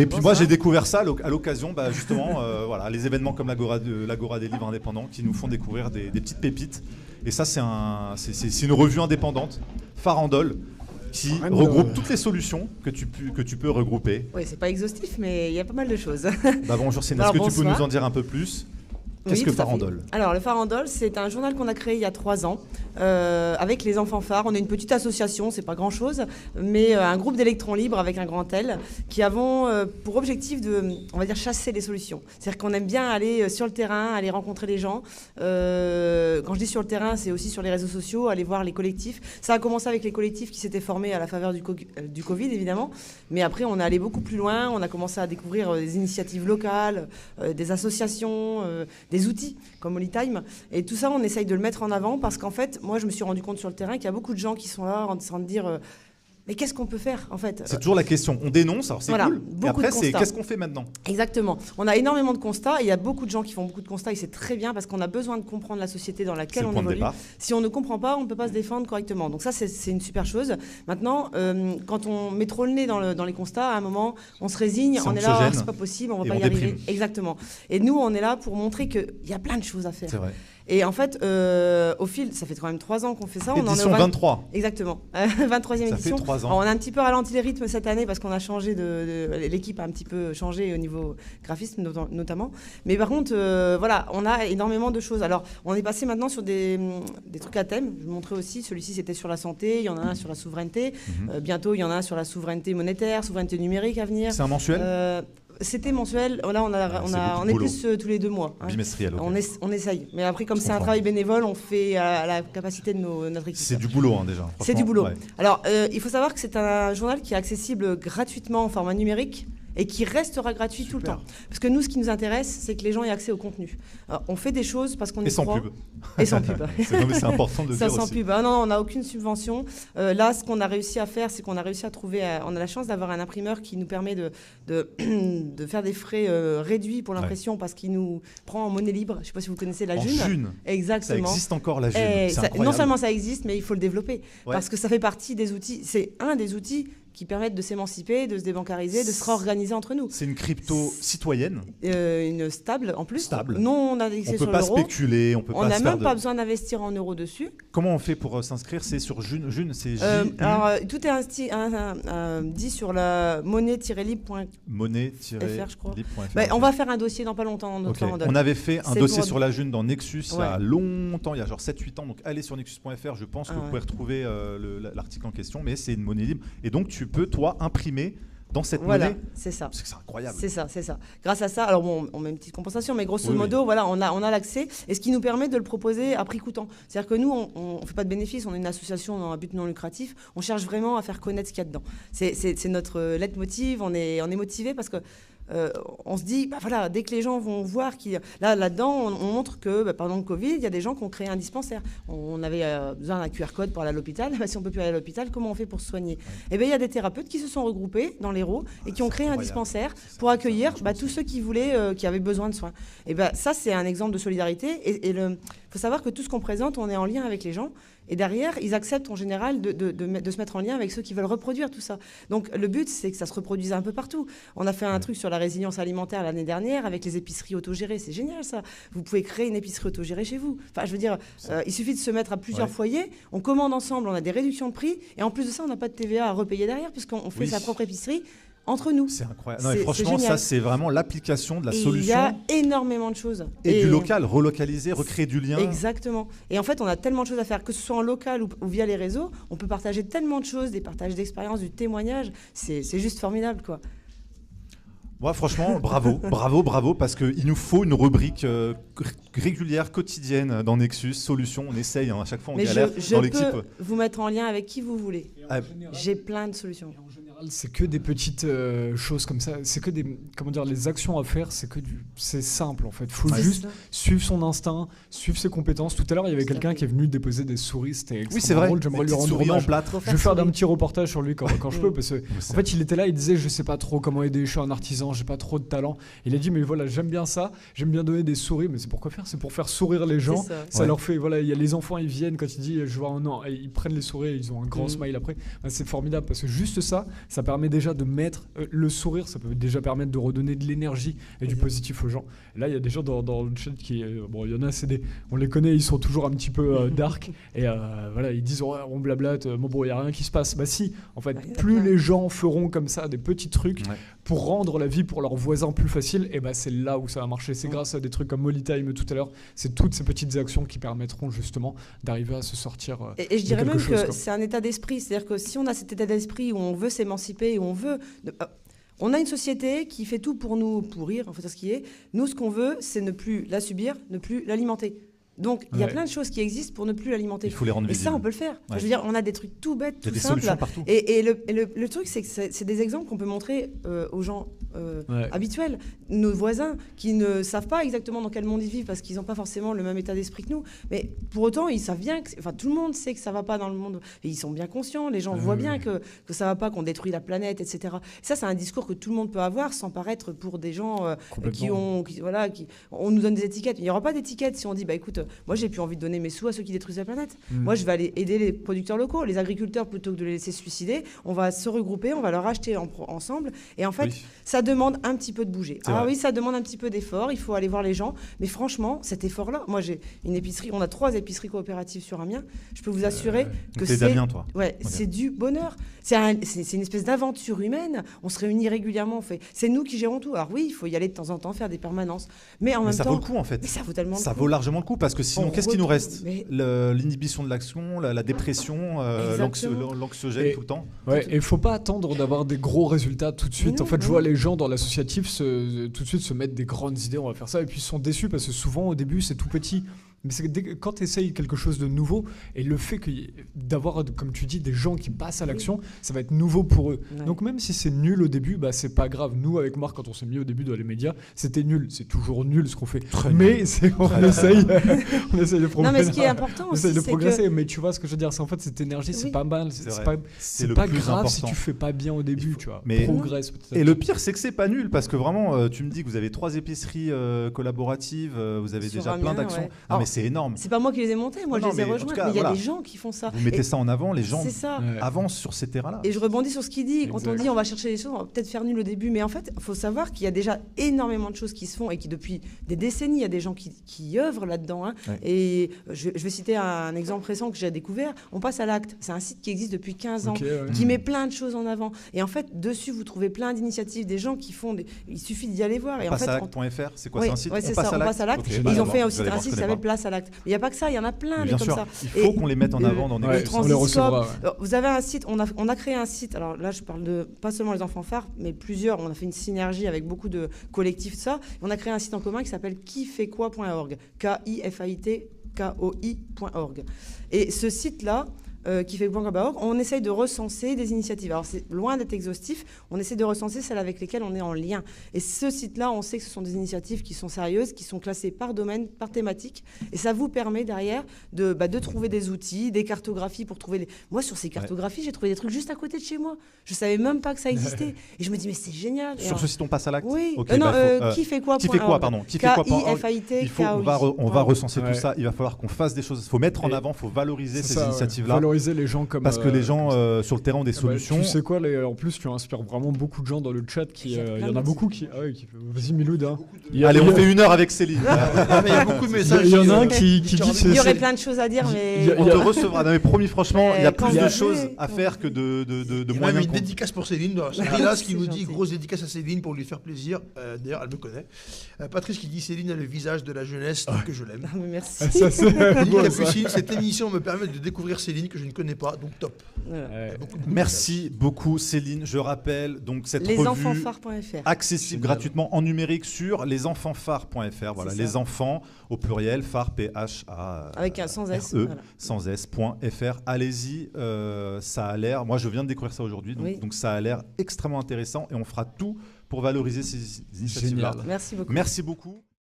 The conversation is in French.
Et puis moi j'ai découvert ça à l'occasion, justement, voilà, les événements comme l'Agora des livres indépendants qui nous font découvrir des petites pépites. Et ça c'est une revue indépendante, Farandole, qui regroupe toutes les solutions que tu peux regrouper. Oui, c'est pas exhaustif, mais il y a pas mal de choses. Bonjour Céline, est-ce que tu peux nous en dire un peu plus ? Qu'est-ce que Farandole ? Alors, le Farandole, c'est un journal qu'on a créé il y a 3 ans avec les enfants phares. On est une petite association, c'est pas grand-chose, mais un groupe d'électrons libres avec un grand L qui avons pour objectif de, on va dire, chasser les solutions. C'est-à-dire qu'on aime bien aller sur le terrain, aller rencontrer les gens. Quand je dis sur le terrain, c'est aussi sur les réseaux sociaux, aller voir les collectifs. Ça a commencé avec les collectifs qui s'étaient formés à la faveur du Covid, évidemment. Mais après, on est allé beaucoup plus loin. On a commencé à découvrir des initiatives locales, des associations, des outils comme Holytime. Et tout ça, on essaye de le mettre en avant parce qu'en fait, moi, je me suis rendu compte sur le terrain qu'il y a beaucoup de gens qui sont là en train de dire mais qu'est-ce qu'on peut faire en fait ? C'est toujours la question. On dénonce, alors c'est cool. Et après, c'est qu'est-ce qu'on fait maintenant ? Exactement. On a énormément de constats. Et il y a beaucoup de gens qui font beaucoup de constats et c'est très bien parce qu'on a besoin de comprendre la société dans laquelle on évolue. Si on ne comprend pas, on ne peut pas se défendre correctement. Donc ça, c'est une super chose. Maintenant, quand on met trop le nez dans les constats, à un moment, on se résigne. On est là, c'est pas possible, on va pas y arriver. Exactement. Et nous, on est là pour montrer qu'il y a plein de choses à faire. C'est vrai. Et en fait, au fil, ça fait quand même 3 ans qu'on fait ça. Édition 23. Exactement. 23e édition. Ça fait 3 ans. Alors, on a un petit peu ralenti les rythmes cette année parce qu'on a changé l'équipe a un petit peu changé au niveau graphisme notamment. Mais par contre, voilà, on a énormément de choses. Alors, on est passé maintenant sur des trucs à thème. Je vous montrais aussi, celui-ci c'était sur la santé, il y en a un sur la souveraineté. Bientôt, il y en a un sur la souveraineté monétaire, souveraineté numérique à venir. C'est un mensuel c'était mensuel. Là, on est plus tous les 2 mois. Bimestriel. Okay. On essaye. Mais après, comme c'est un travail bénévole, on fait à la capacité de notre équipe. C'est du boulot déjà. C'est du boulot. Ouais. Alors, il faut savoir que c'est un journal qui est accessible gratuitement en format numérique et qui restera gratuit tout le temps. Parce que nous, ce qui nous intéresse, c'est que les gens aient accès au contenu. Alors, on fait des choses parce qu'on est sans pub. Et sans pub. C'est important de le dire sans aussi. Pub. Ah non, on n'a aucune subvention. Là, ce qu'on a réussi à faire, c'est qu'on a réussi à trouver... on a la chance d'avoir un imprimeur qui nous permet de faire des frais réduits pour l'impression parce qu'il nous prend en monnaie libre. Je ne sais pas si vous connaissez la June. June. Exactement. Ça existe encore, la June. Non seulement ça existe, mais il faut le développer. Parce que ça fait partie des outils. C'est un des outils qui permettent de s'émanciper, de se débancariser, de se réorganiser entre nous. C'est une crypto citoyenne. Une stable, en plus. Stable. Non indexée sur l'euro. On ne peut pas spéculer, on peut pas On n'a même pas besoin d'investir en euros dessus. Comment on fait pour s'inscrire ? C'est sur June, c'est J. Alors, tout est dit sur la monnaie-libre.fr, je crois. On va faire un dossier dans pas longtemps. On avait fait un dossier sur la June dans Nexus il y a longtemps, il y a genre 7-8 ans. Donc allez sur nexus.fr, je pense que vous pouvez retrouver l'article en question, mais c'est une monnaie libre. Et donc tu peux, toi, imprimer dans cette monnaie. C'est ça. C'est incroyable. C'est ça. Grâce à ça, alors bon, on met une petite compensation, mais grosso modo, voilà, on a l'accès, et ce qui nous permet de le proposer à prix coûtant. C'est-à-dire que nous, on fait pas de bénéfices, on est une association dans un but non lucratif, on cherche vraiment à faire connaître ce qu'il y a dedans. C'est notre leitmotiv, on est motivé parce que on se dit, voilà, dès que les gens vont voir là-dedans, on montre que pendant le Covid, il y a des gens qui ont créé un dispensaire. On avait besoin d'un QR code pour aller à l'hôpital. Si on ne peut plus aller à l'hôpital, comment on fait pour se soigner ? Eh bien, il y a des thérapeutes qui se sont regroupés dans l'Hérault et qui ont créé un dispensaire pour accueillir tous ceux qui voulaient, qui avaient besoin de soins. Et ça, c'est un exemple de solidarité. Et il faut savoir que tout ce qu'on présente, on est en lien avec les gens. Et derrière, ils acceptent en général de se mettre en lien avec ceux qui veulent reproduire tout ça. Donc le but, c'est que ça se reproduise un peu partout. On a fait un truc sur la résilience alimentaire l'année dernière avec les épiceries autogérées. C'est génial ça. Vous pouvez créer une épicerie autogérée chez vous. Enfin, je veux dire, il suffit de se mettre à plusieurs foyers. On commande ensemble, on a des réductions de prix. Et en plus de ça, on n'a pas de TVA à repayer derrière puisqu'on fait sa propre épicerie. Entre nous. C'est incroyable. Non, franchement, ça, c'est vraiment l'application de la solution. Il y a énormément de choses. Et du local, relocaliser, recréer du lien. Exactement. Et en fait, on a tellement de choses à faire, que ce soit en local ou via les réseaux. On peut partager tellement de choses, des partages d'expériences, du témoignage. C'est juste formidable, quoi. Moi, franchement, bravo, parce qu'il nous faut une rubrique régulière, quotidienne dans Nexus, Solutions. On essaye, à chaque fois, on galère dans l'équipe. Je peux vous mettre en lien avec qui vous voulez. J'ai plein de solutions. C'est que des petites choses comme ça. C'est que les actions à faire. C'est simple en fait. Faut juste suivre son instinct, suivre ses compétences. Tout à l'heure, il y avait quelqu'un qui est venu déposer des souris. C'était extrêmement drôle. J'aimerais lui rendre hommage. Je vais faire un petit reportage sur lui quand je peux, parce que en fait, il était là. Il disait, je sais pas trop comment aider. Je suis un artisan. J'ai pas trop de talent. Il a dit, mais voilà, j'aime bien ça. J'aime bien donner des souris. Mais c'est pour quoi faire ? C'est pour faire sourire les gens. Ça leur fait. Voilà, il y a les enfants, ils viennent quand il dit, je vois un an, ils prennent les souris, ils ont un grand smile après. C'est formidable parce que juste ça. ça permet déjà de mettre le sourire, ça peut déjà permettre de redonner de l'énergie et du positif aux gens. Et là, il y a des gens dans le chat qui, bon, il y en a, on les connaît, ils sont toujours un petit peu dark et voilà, ils disent on blablate, bon, il y a rien qui se passe. Bah si, en fait, plus les gens feront comme ça des petits trucs pour rendre la vie pour leurs voisins plus facile, et bah c'est là où ça va marcher. C'est grâce à des trucs comme Molly Time tout à l'heure, c'est toutes ces petites actions qui permettront justement d'arriver à se sortir et je dirais même chose, que c'est un état d'esprit, c'est-à-dire que si on a cet état d'esprit où on veut s'émanciper, où on a une société qui fait tout pour nous pourrir, en fait, ce qui est. Nous, ce qu'on veut, c'est ne plus la subir, ne plus l'alimenter. Donc, il y a plein de choses qui existent pour ne plus l'alimenter. Il faut les rendre visibles. Et ça, on peut le faire. Je veux dire, on a des trucs tout bêtes, tout simples. Il y a des solutions partout. Et le truc, c'est que c'est des exemples qu'on peut montrer aux gens habituels, nos voisins, qui ne savent pas exactement dans quel monde ils vivent parce qu'ils n'ont pas forcément le même état d'esprit que nous. Mais pour autant, ils savent bien tout le monde sait que ça ne va pas dans le monde. Et ils sont bien conscients. Les gens voient bien que ça ne va pas, qu'on détruit la planète, etc. Et ça, c'est un discours que tout le monde peut avoir sans paraître pour des gens on nous donne des étiquettes. Il n'y aura pas d'étiquette si on dit, bah écoute, moi, j'ai plus envie de donner mes sous à ceux qui détruisent la planète. Moi, je vais aller aider les producteurs locaux, les agriculteurs, plutôt que de les laisser se suicider. On va se regrouper, on va leur acheter ensemble. Et en fait, ça demande un petit peu de bouger. Oui, ça demande un petit peu d'effort. Il faut aller voir les gens. Mais franchement, cet effort-là, moi, j'ai une épicerie. On a 3 épiceries coopératives sur Amiens. Je peux vous assurer que c'est du bonheur. C'est une espèce d'aventure humaine. On se réunit régulièrement. C'est nous qui gérons tout. Alors oui, il faut y aller de temps en temps, faire des permanences. Mais en même temps, ça vaut le coup, en fait. Mais ça vaut tellement ça vaut largement le coup parce que sinon, qu'est-ce qui nous reste ? L'inhibition de l'action, la dépression, l'anxiogène tout le temps. Ouais, et il ne faut pas attendre d'avoir des gros résultats tout de suite. Non, en fait, je vois les gens dans l'associatif tout de suite se mettre des grandes idées, on va faire ça, et puis ils sont déçus parce que souvent au début c'est tout petit. Mais quand tu essayes quelque chose de nouveau, et le fait d'avoir, comme tu dis, des gens qui passent à l'action, ça va être nouveau pour eux. Ouais. Donc même si c'est nul au début, bah, c'est pas grave. Nous, avec Marc, quand on s'est mis au début dans les médias, c'était nul. C'est toujours nul ce qu'on fait. Mais on essaye de progresser. Non, mais ce qui est important aussi, c'est de progresser. Mais tu vois ce que je veux dire, c'est en fait cette énergie, c'est pas mal. C'est pas grave si tu fais pas bien au début, tu vois. Mais progresse. Et le pire, c'est que c'est pas nul parce que vraiment, tu me dis que vous avez 3 épiceries collaboratives, vous avez déjà plein d'actions. C'est énorme. C'est pas moi qui les ai montées, moi je les ai rejointes, mais il y a des gens qui font ça. Vous mettez ça en avant, les gens avancent sur ces terrains-là. Et je rebondis sur ce qu'il dit, quand on dit on va chercher les choses, on va peut-être faire nul au début, mais en fait, il faut savoir qu'il y a déjà énormément de choses qui se font et qui depuis des décennies, il y a des gens qui œuvrent là-dedans. Et je vais citer un exemple récent que j'ai découvert, On passe à l'acte. C'est un site qui existe depuis 15 ans, qui met plein de choses en avant. Et en fait, dessus, vous trouvez plein d'initiatives, des gens qui font, il suffit d'y aller voir. On passe à l'acte.fr, c'est quoi, c'est un site On passe à l'acte. Ils ont fait aussi un site qui s'appelle Place à l'acte. Il n'y a pas que ça, il y en a plein comme ça. Il faut qu'on les mette en avant dans des Transiscope. Vous avez un site, on a créé un site, alors là je parle de pas seulement les enfants phares, mais plusieurs, on a fait une synergie avec beaucoup de collectifs, ça. On a créé un site en commun qui s'appelle kifaitquoi.org, KIFAITKOI.org. Et ce site-là, kifaitquoi.org, on essaye de recenser des initiatives. Alors c'est loin d'être exhaustif, on essaie de recenser celles avec lesquelles on est en lien. Et ce site-là, on sait que ce sont des initiatives qui sont sérieuses, qui sont classées par domaine, par thématique, et ça vous permet derrière de trouver des outils, des cartographies pour trouver Moi, sur ces cartographies, j'ai trouvé des trucs juste à côté de chez moi. Je savais même pas que ça existait. Et je me dis, mais c'est génial. Sur ce site, on passe à l'acte. Oui. Kifaitquoi.org. On va recenser tout ça. Il va falloir qu'on fasse des choses. Il faut mettre en avant, il faut valoriser ces initiatives-là. Valoriser les gens comme parce que les gens sur le terrain ont des solutions. Tu sais quoi, en plus tu inspires vraiment beaucoup de gens dans le chat il y en a beaucoup qui vas-y Miloud. Allez, on fait 1 heure avec Céline. Il y a beaucoup de messages. Il y en a un qui dit il y aurait plein de choses à dire, mais on te recevra. Non mais promis, franchement, il y a plus de choses à faire que de moyens. Une dédicace pour Céline. Silas qui nous dit grosse dédicace à Céline pour lui faire plaisir. D'ailleurs, elle me connaît. Patrice qui dit Céline a le visage de la jeunesse que je l'aime. Merci. Capucine, cette émission me permet de découvrir Céline que je ne connais pas, donc top. Merci beaucoup Céline. Je rappelle donc cette revue lesenfantsphare.fr accessible gratuitement en numérique sur lesenfantsphare.fr. Voilà, les enfants au pluriel phare PHA avec un sans S, sans s.fr. Allez-y, ça a l'air. Moi, je viens de découvrir ça aujourd'hui, donc ça a l'air extrêmement intéressant et on fera tout pour valoriser ces initiatives-là. Merci beaucoup. Merci beaucoup.